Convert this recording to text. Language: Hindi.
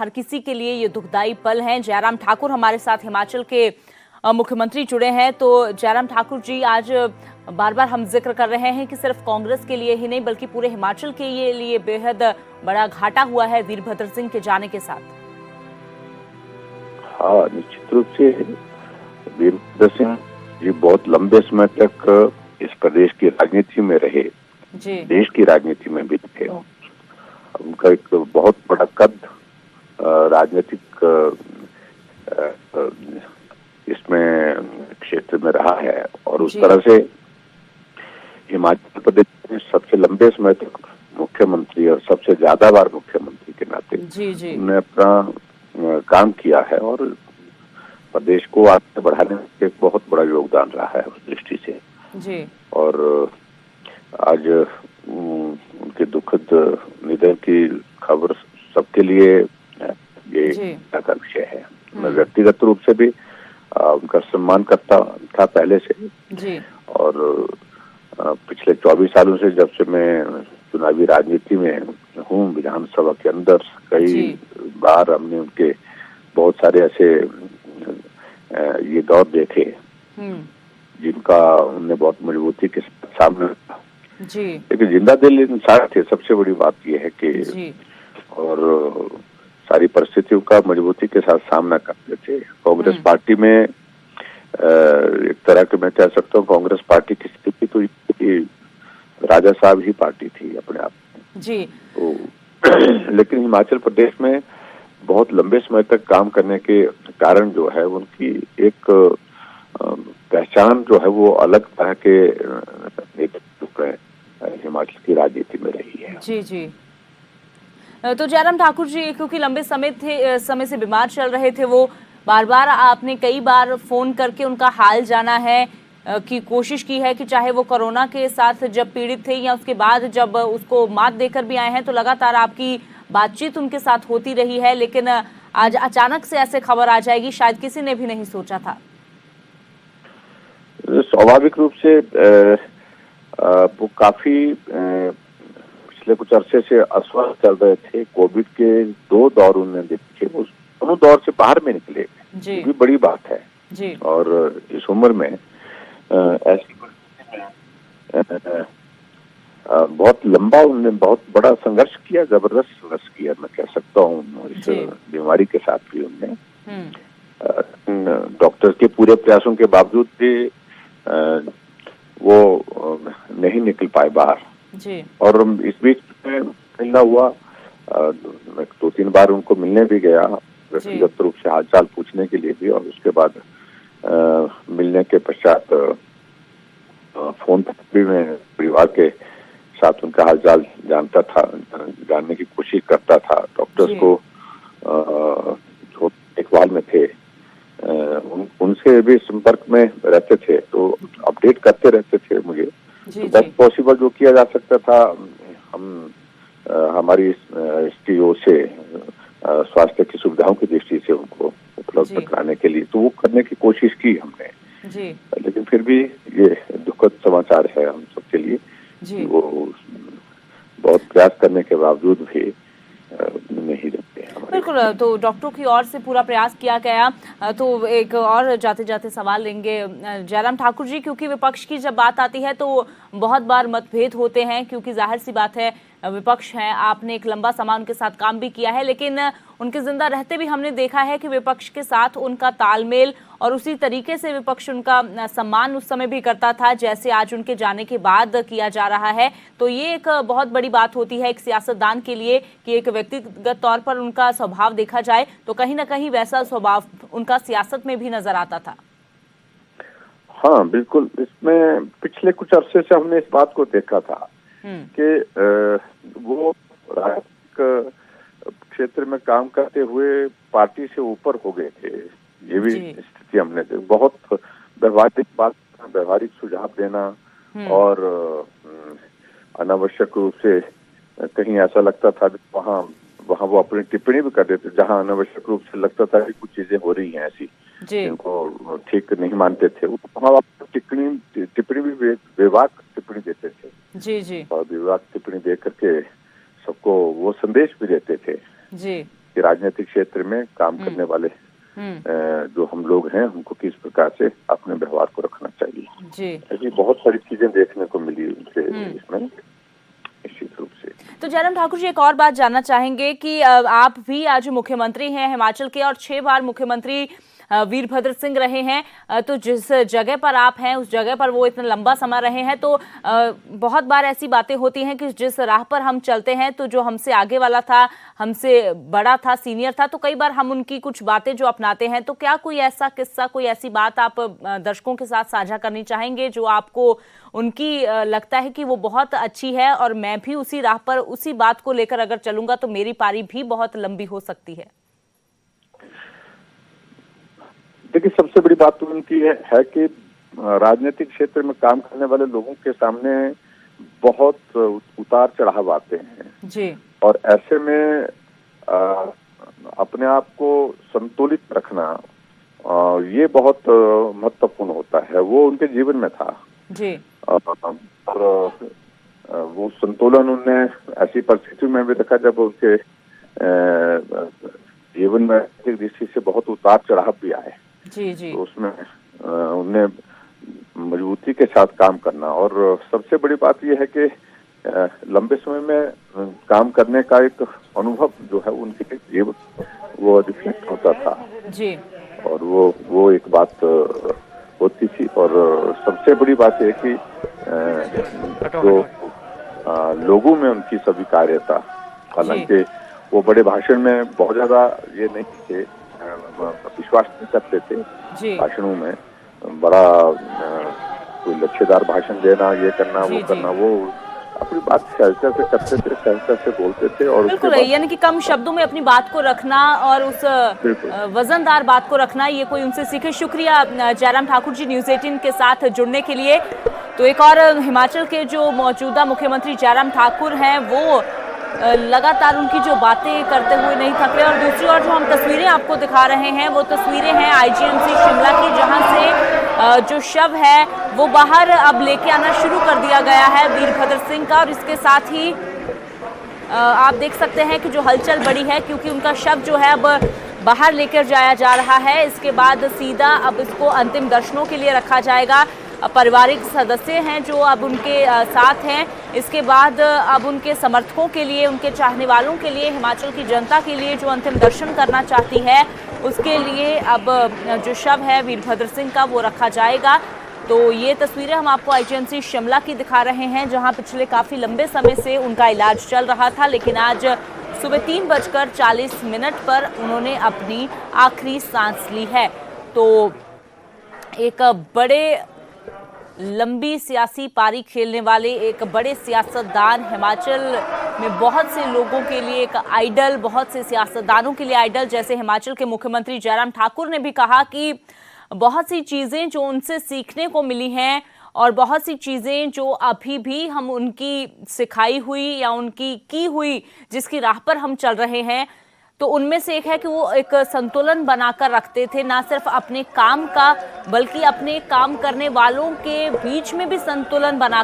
हर किसी के लिए ये दुखदाई पल हैं। जयराम ठाकुर हमारे साथ हिमाचल के मुख्यमंत्री जुड़े हैं। तो जयराम ठाकुर जी, आज बार बार हम जिक्र कर रहे हैं कि सिर्फ कांग्रेस के लिए ही नहीं बल्कि पूरे हिमाचल के लिए बेहद बड़ा घाटा हुआ है वीरभद्र सिंह के जाने के साथ। हाँ, निश्चित रूप से वीरभद्र सिंह जी बहुत लंबे समय तक इस प्रदेश की राजनीति में रहे, देश की राजनीति में भी थे। उनका एक बहुत बड़ा कद राजनीतिक इसमें क्षेत्र में रहा है और उस तरह से हिमाचल प्रदेश में सबसे लंबे समय तक मुख्यमंत्री और सबसे ज्यादा बार मुख्यमंत्री के नाते उन्होंने अपना काम किया है और प्रदेश को आगे बढ़ाने में एक बहुत बड़ा योगदान रहा है उस दृष्टि से। और आज उनके दुखद निधन की खबर सबके लिए ये चिंता का विषय है। मैं व्यक्तिगत रूप से भी उनका सम्मान करता था पहले से और पिछले 24 सालों से जब से मैं चुनावी राजनीति में हूँ, विधानसभा के अंदर कई बार हमने उनके बहुत सारे ऐसे ये दौर देखे जिनका उनने बहुत मजबूती के साथ सामना किया। लेकिन जिंदा दिल इंसान थे, सबसे बड़ी बात यह है कि और सारी परिस्थितियों का मजबूती के साथ सामना करते थे। कांग्रेस पार्टी में एक तरह के मैं कह सकता हूँ कांग्रेस पार्टी की स्थिति तो राजा साहब ही पार्टी थी अपने आप में। तो लेकिन हिमाचल प्रदेश में बहुत लंबे समय तक काम करने के कारण जो है उनकी एक पहचान जो है वो अलग तरह के नेतृत्व हिमाचल की राजनीति में रही है। तो जयराम ठाकुर जी क्योंकि लंबे समय से बीमार चल रहे थे, वो बार बार आपने कई बार फोन करके उनका हाल जाना है कि कोशिश की है कि चाहे वो कोरोना के साथ जब पीड़ित थे या उसके बाद जब उसको मात देकर भी आए हैं तो लगातार आपकी बातचीत उनके साथ होती रही है। लेकिन आज अचानक से ऐसे खबर आ जाएगी, शायद किसी ने भी नहीं सोचा था। स्वाभाविक रूप से वो काफी पिछले कुछ अरसे से अस्वस्थ चल रहे थे। कोविड के 2 दौर उन्होंने देखे, उस दोनों दौर से बाहर में निकले, ये भी बड़ी बात है। और इस उम्र में ऐसी बहुत लंबा उन्होंने बहुत बड़ा संघर्ष किया, जबरदस्त संघर्ष किया मैं कह सकता हूँ इस बीमारी के साथ भी। उन्होंने डॉक्टर के पूरे प्रयासों के बावजूद भी वो नहीं निकल पाए बाहर। और इस बीच में मिलना हुआ, 2-3 बार उनको मिलने भी गया व्यक्तिगत रूप से हालचाल पूछने के लिए भी, और उसके बाद मिलने के पश्चात फोन पर भी मैं परिवार के साथ उनका हालचाल जानने की कोशिश करता था। डॉक्टर्स को जो देखभाल में थे उनसे भी संपर्क में रहते थे, तो अपडेट करते रहते थे मुझे। तो बेस्ट पॉसिबल जो किया जा सकता था हम हमारी इसकी ओर से स्वास्थ्य की सुविधाओं की दृष्टि से उनको उपलब्ध कराने के लिए तो वो करने की कोशिश की हमने। लेकिन फिर भी ये दुखद समाचार है हम सबके लिए कि वो बहुत प्रयास करने के बावजूद भी नहीं रहते। बिल्कुल, तो डॉक्टरों की ओर से पूरा प्रयास किया गया। तो एक और जाते जाते सवाल लेंगे जयराम ठाकुर जी, क्योंकि विपक्ष की जब बात आती है तो बहुत बार मतभेद होते हैं, क्योंकि जाहिर सी बात है विपक्ष है, आपने एक लंबा समय उनके साथ काम भी किया है, लेकिन उनके जिंदा रहते भी हमने देखा है कि विपक्ष के साथ उनका तालमेल और उसी तरीके से विपक्ष उनका सम्मान उस समय भी करता था जैसे आज उनके जाने के बाद किया जा रहा है। तो ये एक बहुत बड़ी बात होती है एक सियासतदान के लिए कि एक व्यक्तिगत तौर पर उनका स्वभाव देखा जाए तो कहीं ना कहीं वैसा स्वभाव उनका सियासत में भी नजर आता था। हाँ बिल्कुल, इसमें पिछले कुछ अरसे से हमने इस बात को देखा था कि वो राजनीतिक क्षेत्र में काम करते हुए पार्टी से ऊपर हो गए थे। ये भी स्थिति हमने देखी। बहुत व्यवहारिक सुझाव देना और अनावश्यक रूप से कहीं ऐसा लगता था वहाँ वो अपनी टिप्पणी भी कर देते, जहाँ अनावश्यक रूप से लगता था कि कुछ चीजें हो रही हैं ऐसी जिनको ठीक नहीं मानते थे, वहाँ टिप्पणी भी बेबाक टिप्पणी देते थे। और बेबाक टिप्पणी दे करके सबको वो संदेश भी देते थे कि कि राजनीतिक क्षेत्र में काम करने वाले जो हम लोग हैं उनको किस प्रकार से अपने व्यवहार को रखना चाहिए जी। ऐसी बहुत सारी चीजें देखने को मिली उनसे इसमें निश्चित रूप से। तो जयराम ठाकुर जी, एक और बात जानना चाहेंगे कि आप भी आज मुख्यमंत्री हैं हिमाचल के और 6 बार मुख्यमंत्री वीरभद्र सिंह रहे हैं। तो जिस जगह पर आप हैं उस जगह पर वो इतना लंबा समय रहे हैं, तो बहुत बार ऐसी बातें होती हैं कि जिस राह पर हम चलते हैं तो जो हमसे आगे वाला था, हमसे बड़ा था, सीनियर था, तो कई बार हम उनकी कुछ बातें जो अपनाते हैं। तो क्या कोई ऐसा किस्सा, कोई ऐसी बात आप दर्शकों के साथ साझा करनी चाहेंगे जो आपको उनकी लगता है कि वो बहुत अच्छी है और मैं भी उसी राह पर उसी बात को लेकर अगर चलूंगा तो मेरी पारी भी बहुत लंबी हो सकती है? देखिए, सबसे बड़ी बात तो उनकी है कि राजनीतिक क्षेत्र में काम करने वाले लोगों के सामने बहुत उतार चढ़ाव आते हैं जी। और ऐसे में अपने आप को संतुलित रखना ये बहुत महत्वपूर्ण होता है। वो उनके जीवन में था जी। और वो संतुलन उन्हें ऐसी परिस्थिति में भी रखा जब उनके जीवन में दृष्टि से बहुत उतार चढ़ाव भी आए। जी जी। तो उसमें उन्हें मजबूती के साथ काम करना, और सबसे बड़ी बात यह है कि लंबे समय में काम करने का एक अनुभव जो है उनके जीवन वो रिफ्लेक्ट होता था जी। और वो एक बात होती थी। और सबसे बड़ी बात है कि जो लोगों में उनकी स्वीकार्यता, हालांकि वो बड़े भाषण में बहुत ज्यादा ये नहीं थे, विश्वास नहीं करते थे भाषणों में, बड़ा कोई लक्ष्यदार भाषण देना, ये करना वो करना, वो अपनी बात सहजता से करते थे, सहजता से बोलते थे। और बिल्कुल, यानी कि कम शब्दों में अपनी बात को रखना और उस वजनदार बात को रखना, ये कोई उनसे सीखे। शुक्रिया जयराम ठाकुर जी न्यूज़ 18 के साथ जुड़ने के लिए। तो एक और हिमाचल के जो मौजूदा मुख्यमंत्री जयराम ठाकुर हैं वो लगातार उनकी जो बातें करते हुए नहीं थक रहे। और दूसरी ओर जो हम तस्वीरें आपको दिखा रहे हैं वो तस्वीरें हैं आईजीएमसी शिमला की, जहां से जो शव है वो बाहर अब लेके आना शुरू कर दिया गया है वीरभद्र सिंह का। और इसके साथ ही आप देख सकते हैं कि जो हलचल बड़ी है क्योंकि उनका शव जो है अब बाहर लेकर जाया जा रहा है। इसके बाद सीधा अब इसको अंतिम दर्शनों के लिए रखा जाएगा। पारिवारिक सदस्य हैं जो अब उनके साथ हैं। इसके बाद अब उनके समर्थकों के लिए, उनके चाहने वालों के लिए, हिमाचल की जनता के लिए जो अंतिम दर्शन करना चाहती है उसके लिए अब जो शव है वीरभद्र सिंह का वो रखा जाएगा। तो ये तस्वीरें हम आपको आईजीएमसी शिमला की दिखा रहे हैं, जहां पिछले काफ़ी लंबे समय से उनका इलाज चल रहा था, लेकिन आज सुबह 3:40 पर उन्होंने अपनी आखिरी सांस ली है। तो एक बड़े लंबी सियासी पारी खेलने वाले एक बड़े सियासतदान, हिमाचल में बहुत से लोगों के लिए एक आइडल, बहुत से सियासतदानों के लिए आइडल, जैसे हिमाचल के मुख्यमंत्री जयराम ठाकुर ने भी कहा कि बहुत सी चीज़ें जो उनसे सीखने को मिली हैं और बहुत सी चीज़ें जो अभी भी हम उनकी सिखाई हुई या उनकी की हुई जिसकी राह पर हम चल रहे हैं, तो उनमें से एक है कि वो एक संतुलन बनाकर रखते थे, ना सिर्फ अपने काम का बल्कि अपने काम करने वालों के बीच में भी संतुलन बनाकर